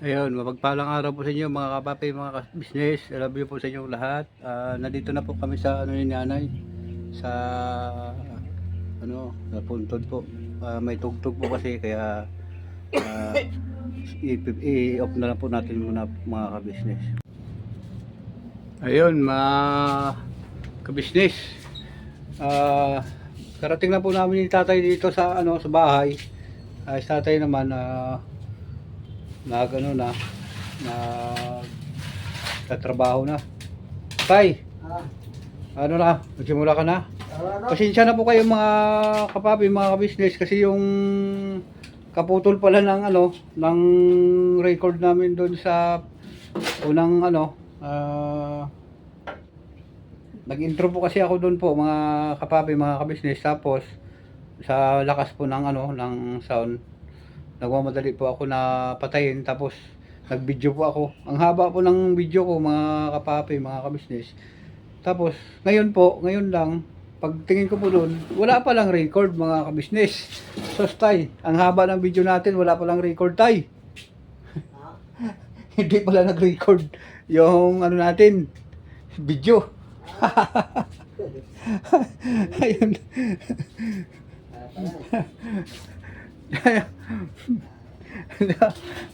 Ayun, mapagpalang araw po sa inyo mga kapapi, mga business. Love you po sa inyo lahat. Nandito na po kami sa ano ni nanay, sa sa puntod po. May tugtog po kasi kaya ah, i-off na lang po natin muna mga ka-business. Ayun, mga ka-business. Ah, Karating na po namin yung tatay dito sa sa bahay. Sa tatay naman nag nag tatrabaho na. Tay, ano na, nagsimula ka na? Pasensya na po kayo mga kapapi, mga ka-business kasi yung kaputol pala ng ng record namin doon sa unang nag-intro po kasi ako doon po mga kapapi, mga ka-business, tapos sa lakas po ng ng sound nagmamadali po ako na patayin, tapos nag-video po ako. Ang haba po ng video ko mga kapapi, mga ka-business. Tapos ngayon lang pagtingin ko po doon, wala pa lang record mga ka-business. So tay, ang haba ng video natin, wala pa lang record tay. Hindi pala nag-record yung natin, video. Ayun.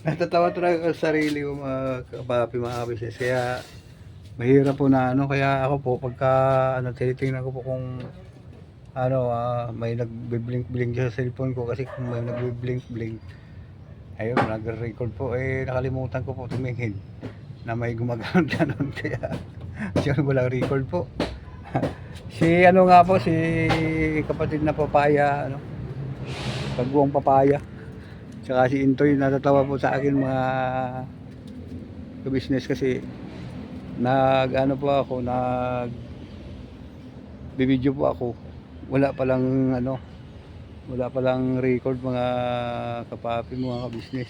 Natatawa talaga sa sarili ko mga kapapi, mga ka-business. Kaya mahirap po na kaya ako po pagka tinitingnan ko po kung may nagbi-blink-blink sa cellphone ko, kasi kung may nagbi-blink-blink, ayun, nagre-record po, nakalimutan ko po tumingin na may gumagano'n ganon kaya siya walang record po. Si nga po, si kapatid na papaya, Kagwang papaya, tsaka si Intoy, natatawa po sa akin mga ka-business kasi bibidyo po ako, wala palang record mga kapapi, mga ka-business.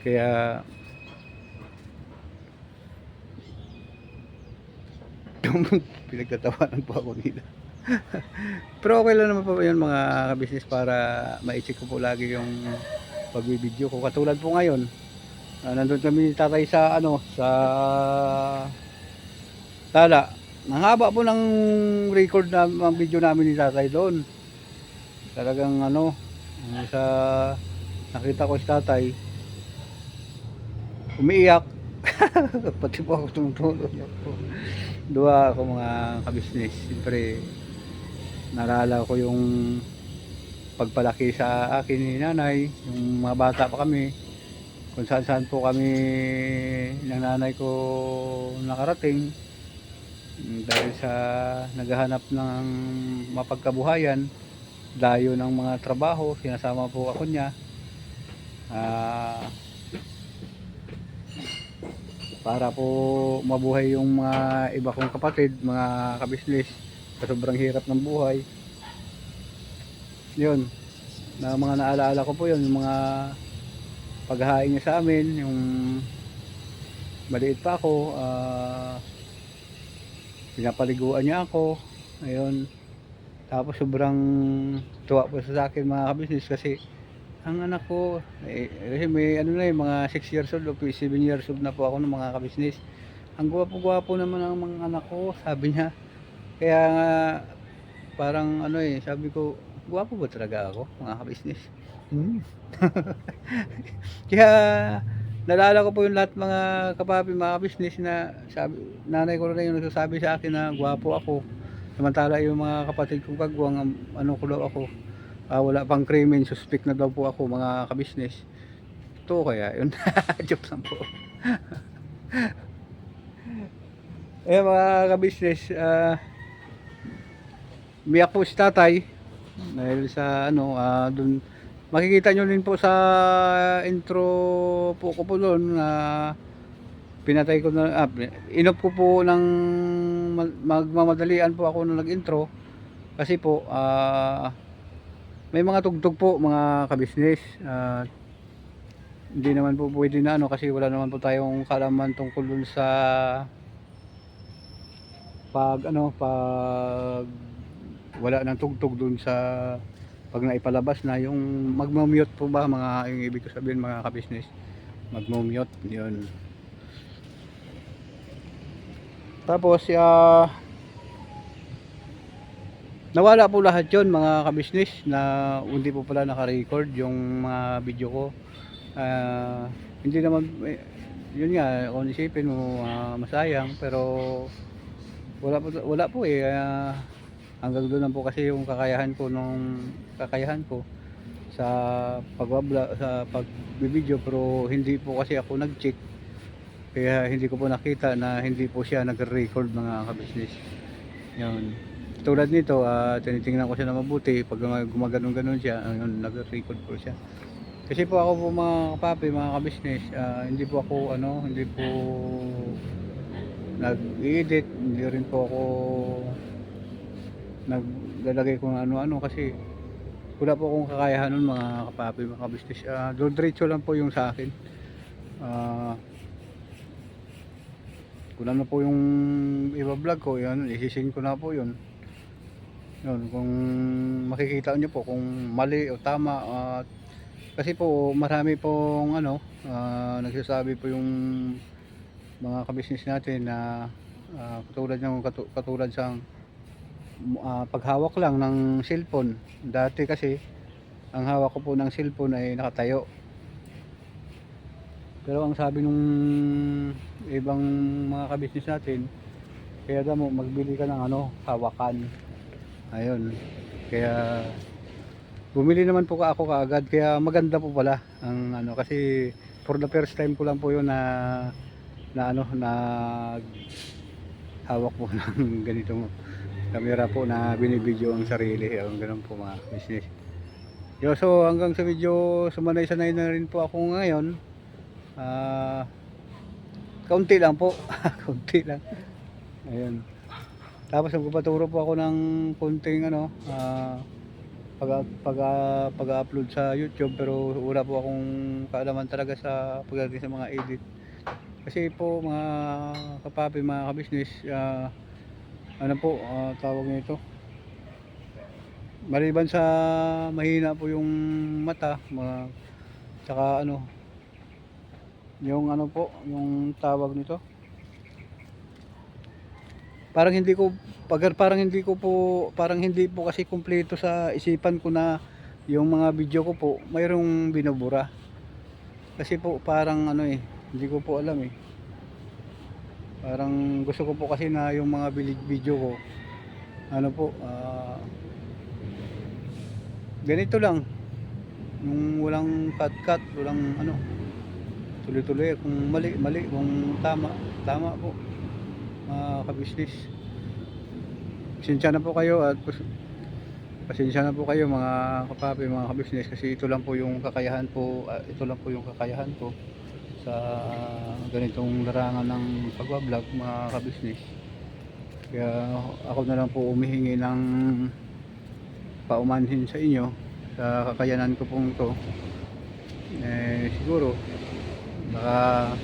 Kaya pinagtatawanan po ako nila. Pero okay lang naman po yun mga ka-business, para ma-check ko po lagi yung pagbibidyo ko. Katulad po ngayon, nandun kami ni tatay sa sa tala. Ang haba po ng record na ang video namin ni tatay doon. Talagang sa nakita ko si tatay umiiyak. Pati po ako tumutulog. Dua ako mga ka-business. Siyempre naalala ko yung pagpalaki sa akin ni nanay, yung mga bata pa kami, kung saan saan po kami ng nanay ko nakarating, dahil sa naghahanap ng mapagkabuhayan, dayo ng mga trabaho, sinasama po ako niya para po mabuhay yung mga iba kong kapatid, mga ka-business, sa sobrang hirap ng buhay. Yun, na mga naalaala ko po yun, yung mga paghahain niya sa amin, yung maliit pa ako, pinapaliguan niya ako. Ayun, tapos sobrang tuwa po sa akin mga ka-business, kasi ang anak ko, kasi may mga 6 years old o 7 years old na po ako ng mga ka-business. Ang gwapo-gwapo naman ng mga anak ko, sabi niya. Kaya parang sabi ko, gwapo ba talaga ako mga ka-business? Kaya nalala ko po yung lahat mga kapapi, mga ka-business, na sabi, nanay ko rin yung nagsasabi sa akin na gwapo ako. Samantala yung mga kapatid kong kagwang, ko daw ako, wala pang krimen, suspect na daw po ako mga ka-business. Ito kaya yun. Joke lang po. Mga ka-business, umiyak po si tatay dahil sa dun. Makikita nyo din po sa intro po ko po doon na pinatay ko na, inop ko po ng magmamadalian po ako na nag-intro, kasi po may mga tugtog po mga ka-business. Hindi naman po pwede na kasi wala naman po tayong kaalaman tungkol dun sa pag wala ng tugtog dun sa pag naipalabas na yung magma-mute po ba, mga yung ibig ko sabihin mga ka-business. magmo-mute yun. Tapos nawala po lahat yun mga kabisnes, na hindi po pala naka-record yung mga video ko. Hindi naman yun nga, kung isipin mo masayang, pero wala po eh. Hanggang doon lang po kasi yung kakayahan ko sa sa pag-video, pero hindi po kasi ako nag-check, kaya hindi ko po nakita na hindi po siya nag-record mga kabisnes. Yun. Tulad nito, tinitingnan ko siya na mabuti, pag gumaganon-ganon siya, nag-record po siya. Kasi po ako po mga kapapi, mga kabisnes, hindi po ako hindi po nag-edit, hindi rin po ako naglalagay kung ano-ano, kasi wala po akong kakayahan nun mga kapapi, mga kabisnes. Diretso lang po yung sa akin. Kung ano po yung i-vlog ko, yan, isisin ko na po yun. Yun, kung makikita nyo po kung mali o tama. Kasi po marami pong nagsasabi po yung mga kabisnes natin na katulad sa paghawak lang ng cellphone. Dati kasi ang hawak ko po ng cellphone ay nakatayo, pero ang sabi nung ibang mga kabisnes natin, kaya daw mo magbili ka ng hawakan. Ayun, kaya bumili naman po ako kaagad, kaya maganda po pala ang kasi for the first time ko lang po yun na hawak po ng ganitong camera po na binibidyo ang sarili. Ang ganun po mga business. So hanggang sa video, sumanay-sanay na rin po ako ngayon. Kaunti lang po. Kaunti lang. Ayun. Tapos magpapaturo po ako ng konting pag-upload sa YouTube, pero wala po akong kaalaman talaga sa pagdating sa mga edit. Kasi po mga kapapi, mga kabisnes, tawag nito, maliban sa mahina po yung mata, tsaka yung tawag nito, parang hindi po kasi kumpleto sa isipan ko na yung mga video ko po mayroong binubura. Kasi po parang hindi ko po alam eh. Parang gusto ko po kasi na yung mga video ko ganito lang, yung walang cut, walang tuloy-tuloy. Kung mali, kung tama po, kabisnes. Pasensya na po kayo mga kapapi, mga kabisnes, kasi ito lang po yung kakayahan ko sa ganitong larangan ng pagbablog mga kabisnes. Kaya ako na lang po umihingi ng paumanhin sa inyo sa kakayanan ko pong ito. Siguro baka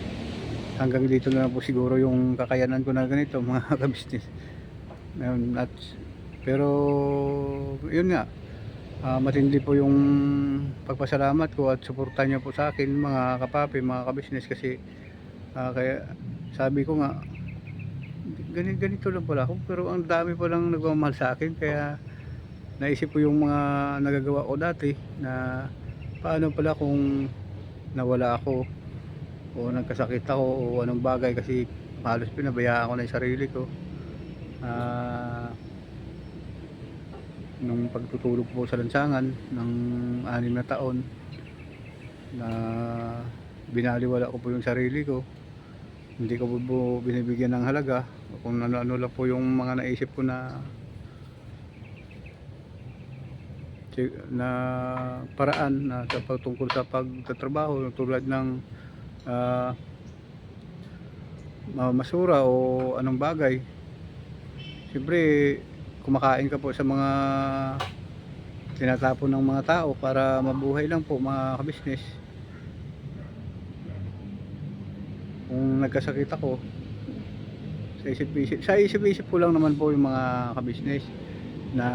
hanggang dito na lang po siguro yung kakayanan ko na ganito mga kabisnes. Pero yun nga, matindi po yung pagpasalamat ko at suporta niyo po sa akin mga kapapi, mga kabisnes, kasi kaya sabi ko nga ganito lang pala ako, pero ang dami pa lang nagmamahal sa akin. Kaya naisip ko yung mga nagagawa ko dati, na paano pala kung nawala ako o nagkasakit ako o anong bagay, kasi halos pinabayaan ko na yung sarili ko. Nung pagtutulog po sa lansangan ng 6 na taon, na binaliwala ko po yung sarili ko, hindi ko po binibigyan ng halaga kung ano lang po yung mga naisip ko na paraan na sa pagtungkol sa pagtatrabaho, tulad ng masura o anong bagay. Siyempre kumakain ka po sa mga tinatapon ng mga tao para mabuhay lang po mga kabisnes. Kung nagkasakit ako, sa isip-isip ko lang naman po yung mga kabisnes na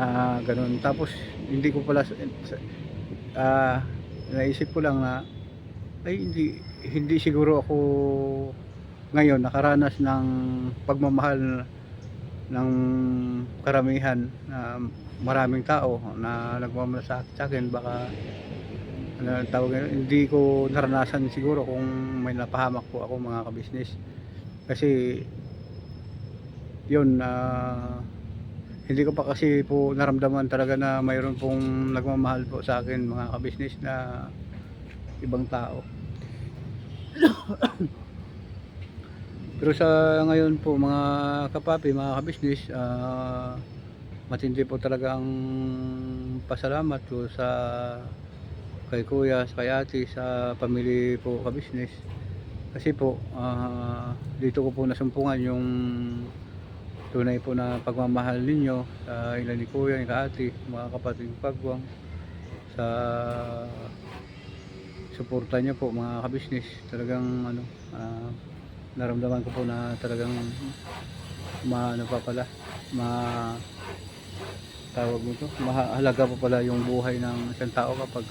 ganun. Tapos hindi ko pala naisip ko lang na Ay hindi siguro ako ngayon nakaranas ng pagmamahal ng karamihan na maraming tao na nagmamalasakit sa akin. Baka ano ang tawag ngayon, hindi ko naranasan siguro kung may napahamak po ako mga kabisnes. Kasi yun, hindi ko pa kasi po naramdaman talaga na mayroon pong nagmamahal po sa akin mga kabisnes na ibang tao. Pero sa ngayon po mga kapapi, mga kabisnes, matindi po talaga ang pasalamat ko sa kay kuya, sa kay ate, sa pamilya po kabisnes. Kasi po dito ko po nasumpungan yung tunay po na pagmamahal ninyo sa ilan ni kuya, ni ate, mga kapatid ng pagwang, sa suporta niyo po mga kabisnes. Talagang ano, naramdaman ko po na talagang ano pa pala, tawag mo to, mahalaga po pala yung buhay ng isang tao kapag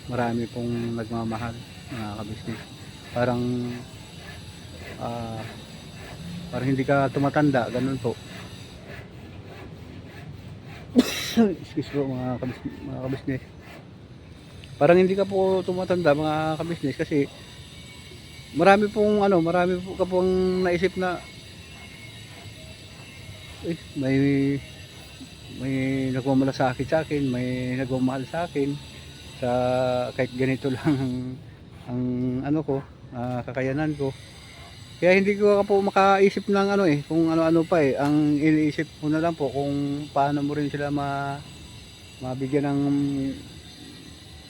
marami pong nagmamahal mga kabisnes. Parang parang hindi ka tumatanda, ganun po. Excuse po mga kabisnes. Parang hindi ka po tumatanda mga kabisnes kasi marami po ka pong naisip na may nagmamalasakit sa akin, may nagmamahal sa akin sa kahit ganito lang ang ano ko, kakayanan ko. Kaya hindi ko po makaisip ng kung ano-ano pa ang iniisip ko na lang po kung paano mo rin sila mabigyan ng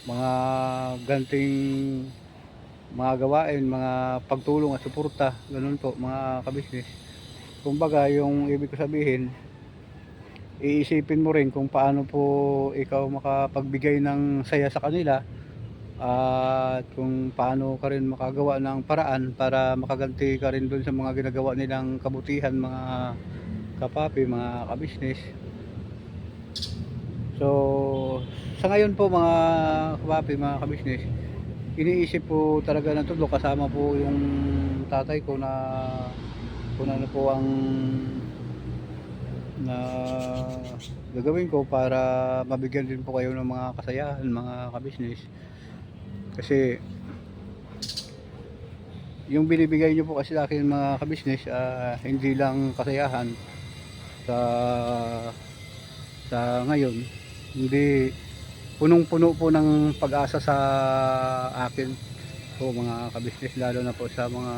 mga ganting mga gawain, mga pagtulong at suporta, ganun po mga kabisnes. Kumbaga yung ibig ko sabihin, iisipin mo rin kung paano po ikaw makapagbigay ng saya sa kanila, at kung paano ka rin makagawa ng paraan para makaganti ka rin dun sa mga ginagawa nilang kabutihan mga kapapi, mga kabisnes. So sa ngayon po mga kapapi, mga kabisnes, iniisip po talaga ng todo kasama po yung tatay ko na kung ano po ang na gagawin ko para mabigyan din po kayo ng mga kasayahan mga kabisnes. Kasi yung binibigay nyo po kasi sa akin mga kabisnes, hindi lang kasayahan sa ngayon, hindi punong-puno po ng pag-asa sa akin po mga kabisnes, lalo na po sa mga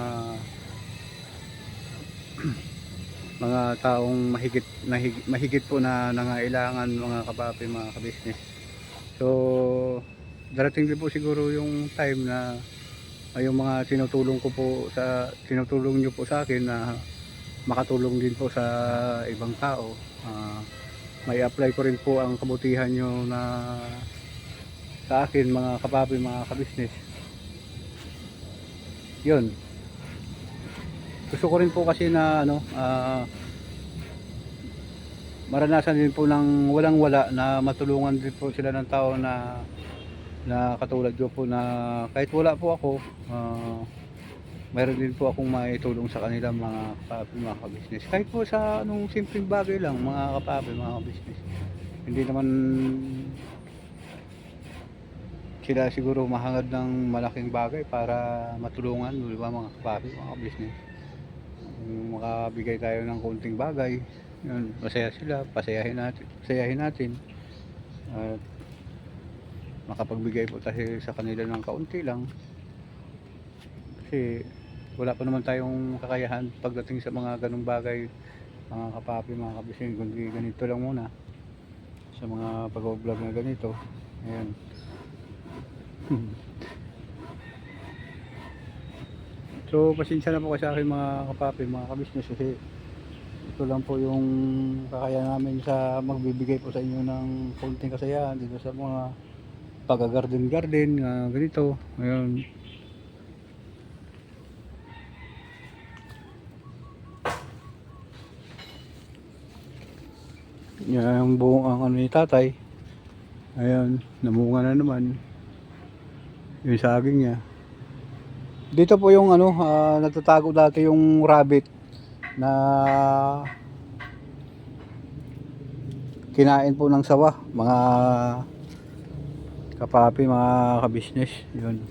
taong mahigit po na nangailangan mga kapapi, mga kabisnes. So darating din po siguro yung time na yung mga tinutulong nyo po sa akin na makatulong din po sa ibang tao. May apply ko rin po ang kabutihan nyo na sa akin mga kapapi, mga kabisnes. Yun, gusto ko rin po kasi na maranasan din po ng walang wala, na matulungan din po sila ng tao na katulad ko po, na kahit wala po ako, mayroon din po akong maitulong sa kanila mga kapapi, mga kabisnes. Kahit po sa anong simpleng bagay lang mga kapapi, mga kabisnes. Hindi naman sila siguro mahangad ng malaking bagay para matulungan, di ba mga kapapi, mga kabisnes. Makabigay tayo ng konting bagay, yun, masaya sila, pasayahin natin, at makapagbigay po tayo sa kanila ng kaunti lang. Kasi wala pa naman tayong kakayahan pagdating sa mga ganung bagay mga kapapi, mga kabisnes, kundi ganito lang muna sa mga pag-vlog na ganito. Ayan. So pasensya na po kasi sa akin mga kapapi, mga kabisnes, kasi ito lang po yung kakaya namin sa magbibigay po sa inyo ng konting kasayahan dito sa mga pag-garden ganito. Ayun. Yan ang buong ang ni tatay. Ayun, namunga na naman. Yung saging niya. Dito po yung ano, nagtatago dati yung rabbit na kinain po ng sawa, mga kapapi, mga kabisnes, yun.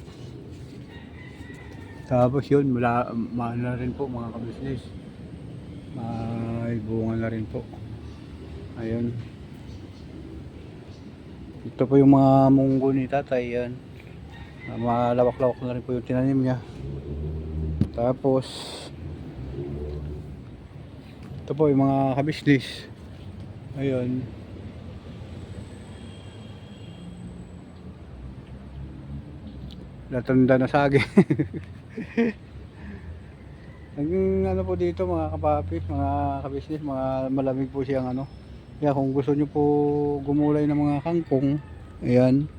Tapos yun, maano na rin po mga kabisnes. May bunga na rin po. Ayun. Ito po yung mga munggo ni tatay, yan. Malawak-lawak na rin po yung tinanim niya. Tapos ito po yung mga kabisnes. Ayun. Natanda na saging. Ang ano po dito mga kapapit, mga kabisnes, mga malamig po siyang ano. Kaya kung gusto nyo po gumulay ng mga kangkong, ayan.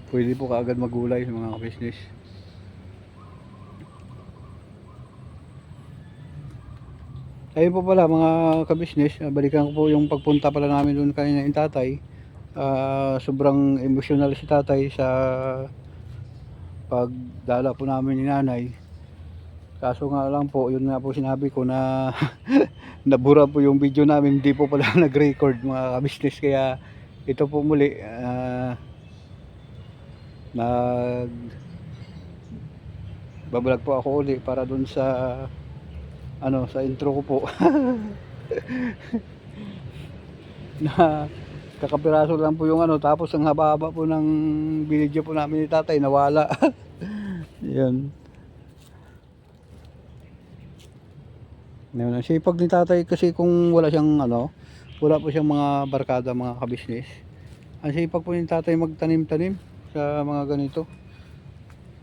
Pwede po kaagad magulay mga kabisnes. Ayun po pala mga kabisnes, balikan ko po yung pagpunta pala namin doon kanina yung tatay. Sobrang emosyonal si tatay sa pagdala po namin ni nanay. Kaso nga lang po, yun nga po sinabi ko na nabura po yung video namin, hindi po pala nag-record mga kabisnes. Kaya ito po muli, nag bablog po ako uli para dun sa ano, sa intro ko po. Na kakapiraso lang po yung ano, tapos ang haba-haba po ng video po namin ni tatay, nawala. Yan. Ang sipag ni tatay kasi kung wala siyang ano, wala po siyang mga barkada, mga kabisnes. Ang sipag po ni tatay magtanim-tanim sa mga ganito.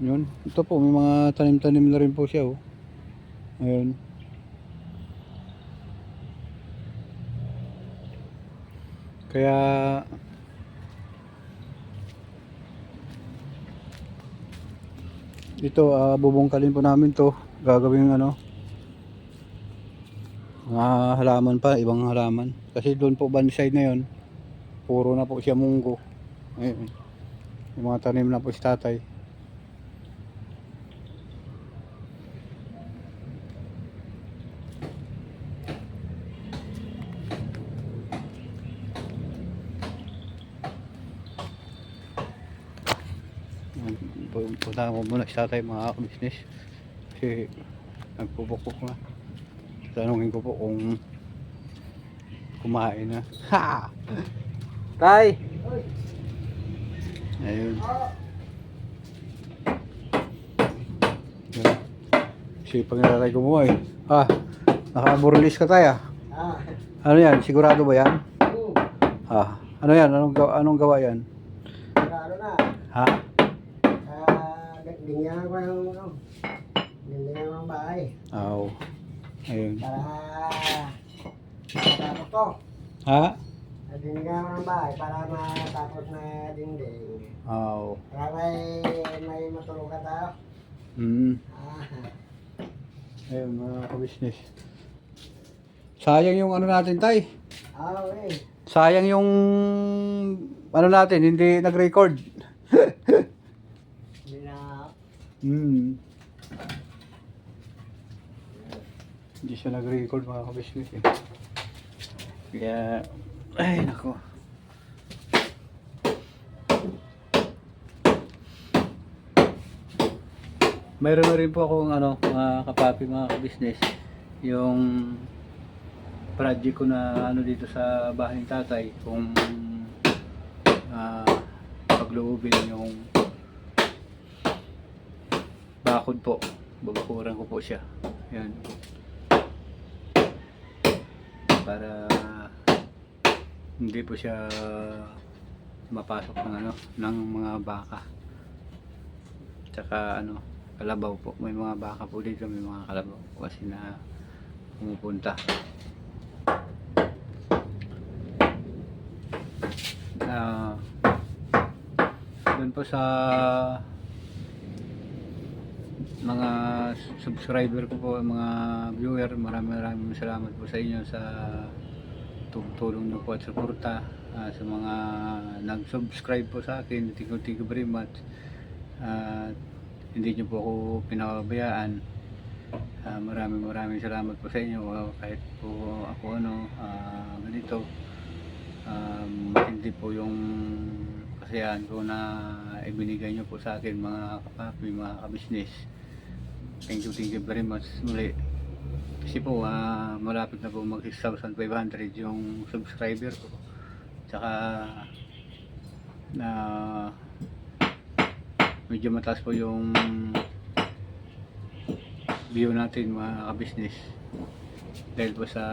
Yun. Ito po, may mga tanim-tanim na rin po siya, oh. Ayun. Kaya ito, bubungkalin po namin to, gagawin ano, mga halaman pa, ibang halaman. Kasi doon po band side na yon, puro na po siya munggo. Ayun. Yung mga tanim na po si tatay. Punta ko muna si tatay mga business kasi nagpupukpuk na. Tanungin ko po kung kumain na. Ha! Tay! Ayun. Sipag na tatay kumuha eh. Naka-burlis ka tayo. Ano yan? Sigurado ba yan? Ano yan? Anong gawa yan? Sigurado na. Ha? Dinyan ko yung ano. Dinyan ko ang bahay. Oo. Ayun. Para matapos to. Ha? Dinyan ko ng bahay para matapos na dingding. Oo. Para may matulugan tayo. Ayun mga ka-business. Sayang yung ano natin tay. Okay. Sayang yung ano natin, hindi nag-record. Hindi na. Hindi siya nag-record mga ka-business eh. Kaya, ay nako. Mayroon na rin po akong ano, mga kapapi, mga ka-business, yung project ko na ano dito sa bahay ng tatay, kung pagloobin yung bakod po, babakuran ko po siya. Yan. Para hindi po siya mapasok ng ano, ng mga baka. Tsaka ano, kalabaw po. May mga baka po dito, may mga kalabaw po kasi na pumupunta. Doon po sa mga subscriber ko po, mga viewer, maraming salamat po sa inyo sa tulong niyo po at suporta sa mga nag-subscribe po sa akin. Thank you very much. At hindi niyo po ako pinababayaan. Maraming salamat po sa inyo. Kahit po ako ganito, matindi po yung kasiyahan ko na ibinigay niyo po sa akin, mga kapapi, mga kabisnes. Thank you very much muli. Kasi po malapit na po mag 6,500 yung subscriber ko. Tsaka na medyo mataas po yung view natin, mga kabisnes, dahil po sa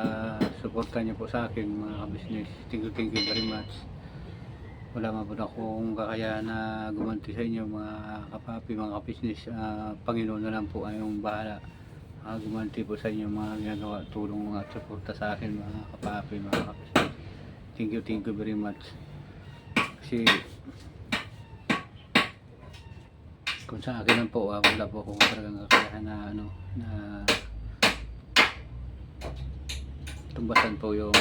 suporta niyo po sa akin, mga kabisnes. Thank you very much. Wala man po na akong kakayahan na gumanti sa inyo, mga kapapi, mga kabisnes. Panginoon na lang po ay yung bahala gumanti po sa inyo, mga ginagawa, tulong at suporta sa akin, mga kapapi, mga kabisnes. Thank you very much. Kasi kung sa akin lang po, wala po akong talagang kakayahan na tumbasan po yung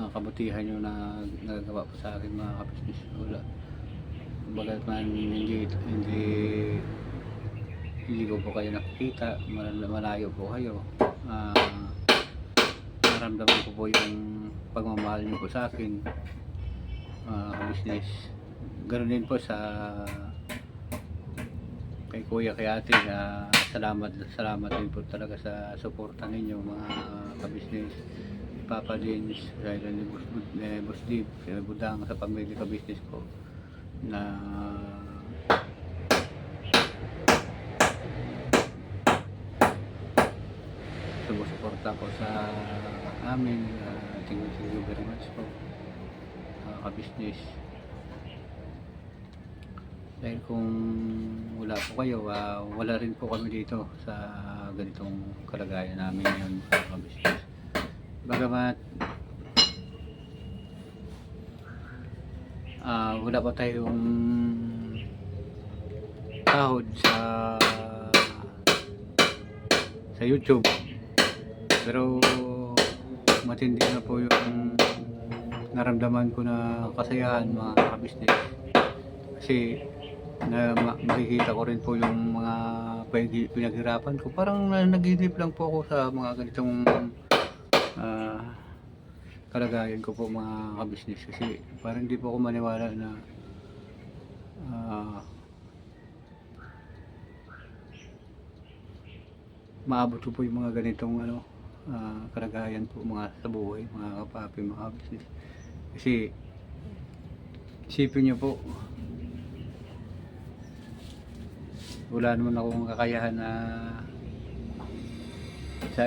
kabutihan nyo na nagagawa po sa akin, mga kabisnes. Wala, bagat man hindi ko po kayo nakikita, malayo po kayo, naramdaman ko po yung pagmamahal nyo po sa akin, business. Ganoon din po sa kay kuya, kay ate. Salamat din po talaga sa suporta ninyo, mga kabisnes. Papa din, Boss Dib, Budang, sa pamilya kabisnes ko na sumusuporta po sa amin. Thank you very much po, kabisnes. Dahil kung wala po kayo, wala rin po kami dito sa ganitong kalagayan namin ngayon, mga kabisnes. Bagamat wala pa tayong sahod sa YouTube, pero matindi na po yung naramdaman ko na kasayahan, mga kabisnes. Kasi makikita ko rin po yung mga pinaghirapan ko. Parang naginip lang po ako sa mga ganitong kalagayan ko po, mga kabisnes. Kasi parang hindi po ako maniwala na maabot ko po yung mga ganitong kalagayan po, mga sa buhay, mga kapapi, mga kabisnes. Kasi isipin nyo po, wala naman akong kakayahan na sa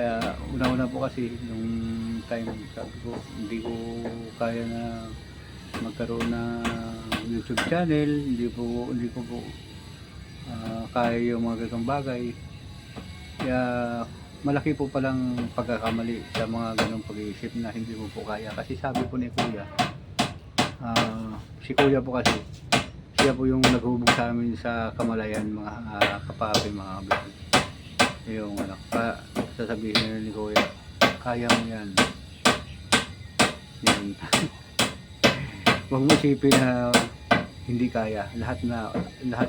una-una po. Kasi nung time, sabi ko, hindi ko kaya na magkaroon ng YouTube channel, hindi ko po kaya yung mga ganitong bagay. Kaya malaki po palang pagkakamali sa mga ganong pag-iisip na hindi ko po kaya. Kasi sabi po ni kuya, si kuya po kasi, siya po yung naghubog sa amin sa kamalayan, mga kapapi, mga kabisnes. Yung sasabihin nila ni kuya, kaya mo yan. Yan. Huwag mo isipin na hindi kaya. Lahat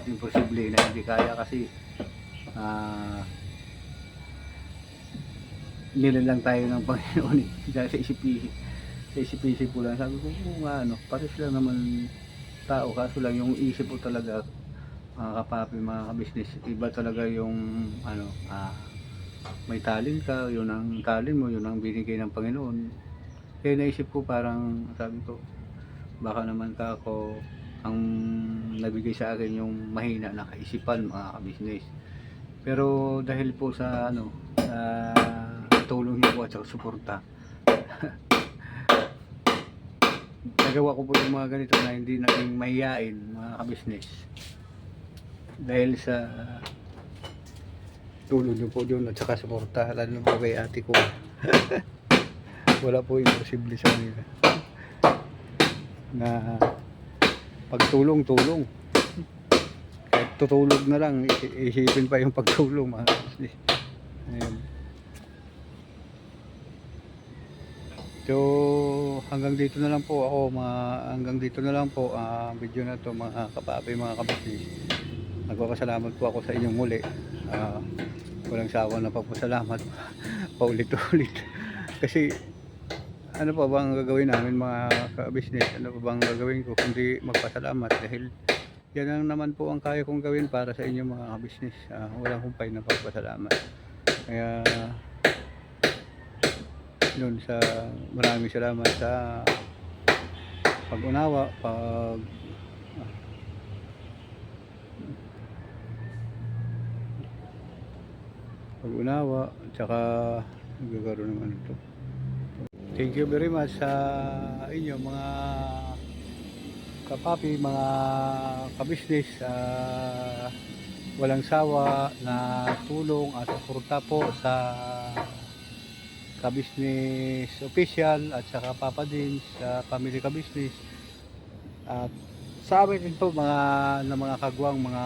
imposible na hindi kaya, kasi nilalang tayo ng Panginoon dahil sa isip-isip ko lang. Sabi ko, pares lang naman tao, kaso lang yung isip ko talaga, mga kapapi, mga kabisnes, iba talaga yung may talent ka, yun ang talent mo, yun ang binigay ng Panginoon. Kaya naisip ko, parang sabi ko, baka naman ako ang nabigay sa akin yung mahina na kaisipan, mga kabisnes. Pero dahil po sa sa tulong niyo po at sa suporta, nagawa ko po yung mga ganito na hindi naging mahiyain, mga kabisnes. Dahil sa tulong niyo po doon at saka suporta, lalo po kay ate ko. Wala po imposible sa kanila na pagtulong-tulong. Kahit tutulog na lang, isipin pa yung pagtulong, mga kabisnes. Ayan. So, hanggang dito na lang po ako, hanggang dito na lang po ang video na to mga kapapi, mga kabisnes. Nagpapasalamat po ako sa inyong muli. Walang sawa na pagpasalamat paulit-ulit. Kasi ano pa bang gagawin namin mga ka-business? Ano pa bang gagawin ko kundi magpasalamat dahil yan lang naman po ang kaya kong gawin para sa inyo mga ka-business. Walang humpay na pagpasalamat. Kaya yun, maraming salamat sa pag-unawa, pag-unawa, at saka nagkakaroon ng ano to. Thank you very much sa inyo mga kapapi, mga kabisnes, walang sawa na tulong at suporta po sa kabisnes official at saka Papa din sa family kabisnes at sa amin din po mga kagwang mga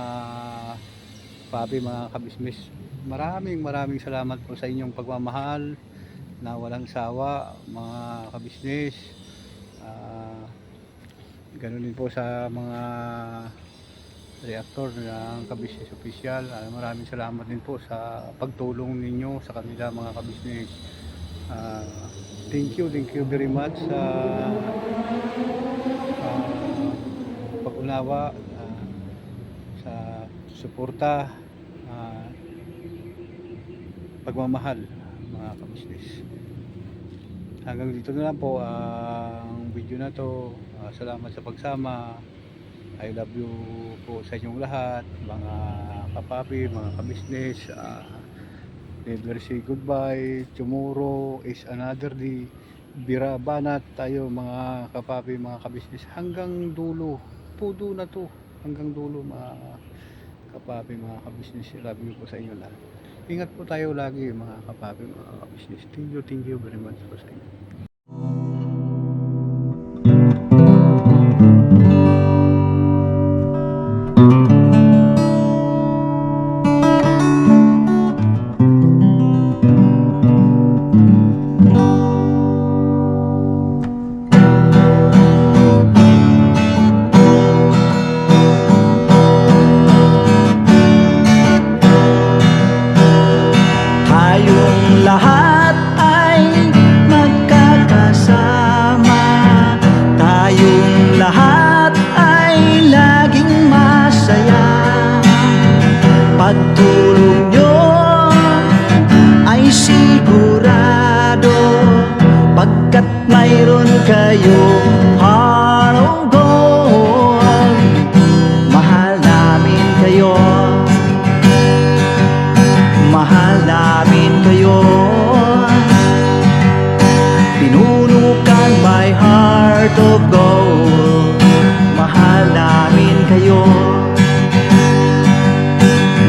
papi, mga kabisnes. Maraming salamat po sa inyong pagmamahal na walang sawa mga kabisnes. Ganun din po sa mga reactor ng kabisnes official. Maraming salamat din po sa pagtulong ninyo sa kanila mga kabisnes. Thank you very much sa pag-unawa, sa suporta, pagmamahal mga kabisnes. Hanggang dito na lang po ang video na to. Salamat sa pagsama. I love you po sa inyong lahat mga kapapi, mga kabisnes. Never say goodbye. Tomorrow is another day. Bira banat tayo mga kapapi, mga kabisnes. Hanggang dulo. Pudo na to. Hanggang dulo mga kapapi, mga kabisnes. Love you po sa inyo lahat. Ingat po tayo lagi mga kapapi, mga kabisnes. Thank you very much po sa inyo. Lahat ay magkakasama, tayong lahat ay laging masaya. Pagtulong nyo ay sigurado, pagkat mayroon kayong heart of gold. Mahal namin kayo, mahal namin kayo. Pinunukan my heart of gold. Mahal namin kayo,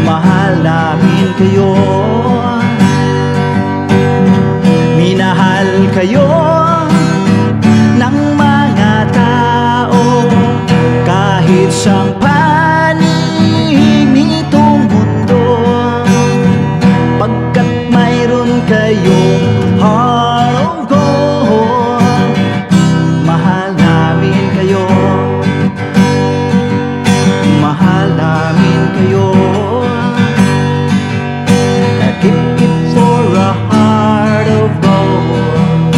mahal namin kayo. Minahal kayo ng mga tao kahit sang panig nitong mundo, pagkat mayroon kayong heart of gold. Mahal namin kayo, mahal namin kayo. Keep it for a heart of gold.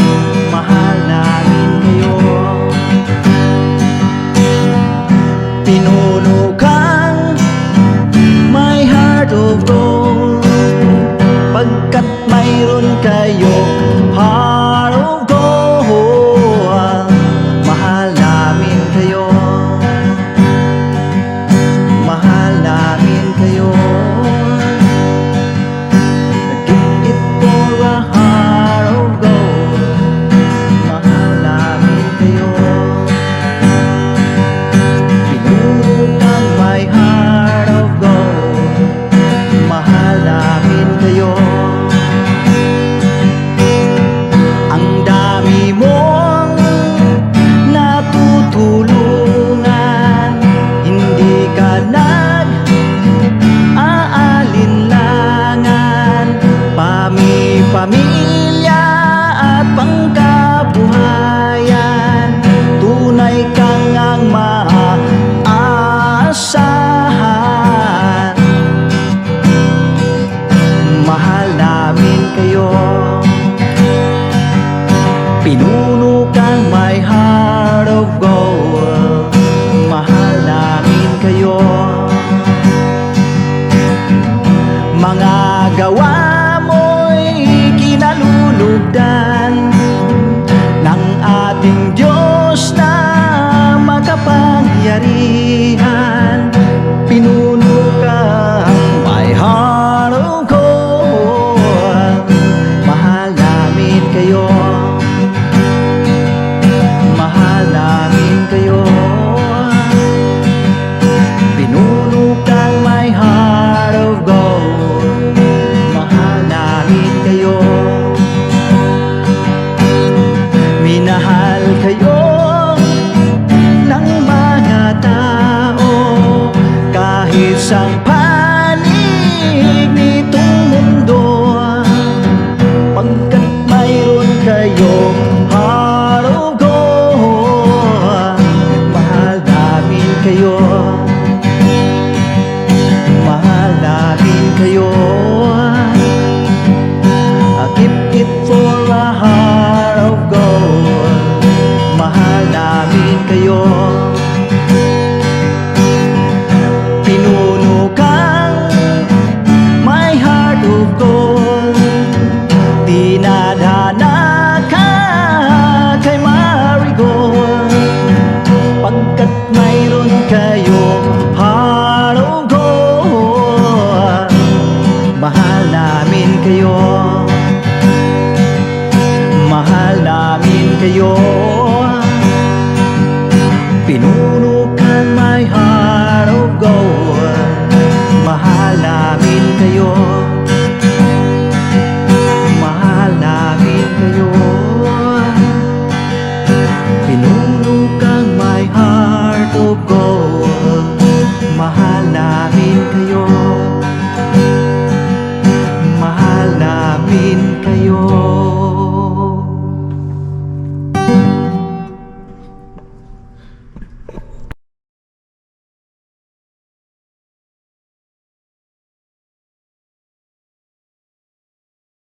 Pinuno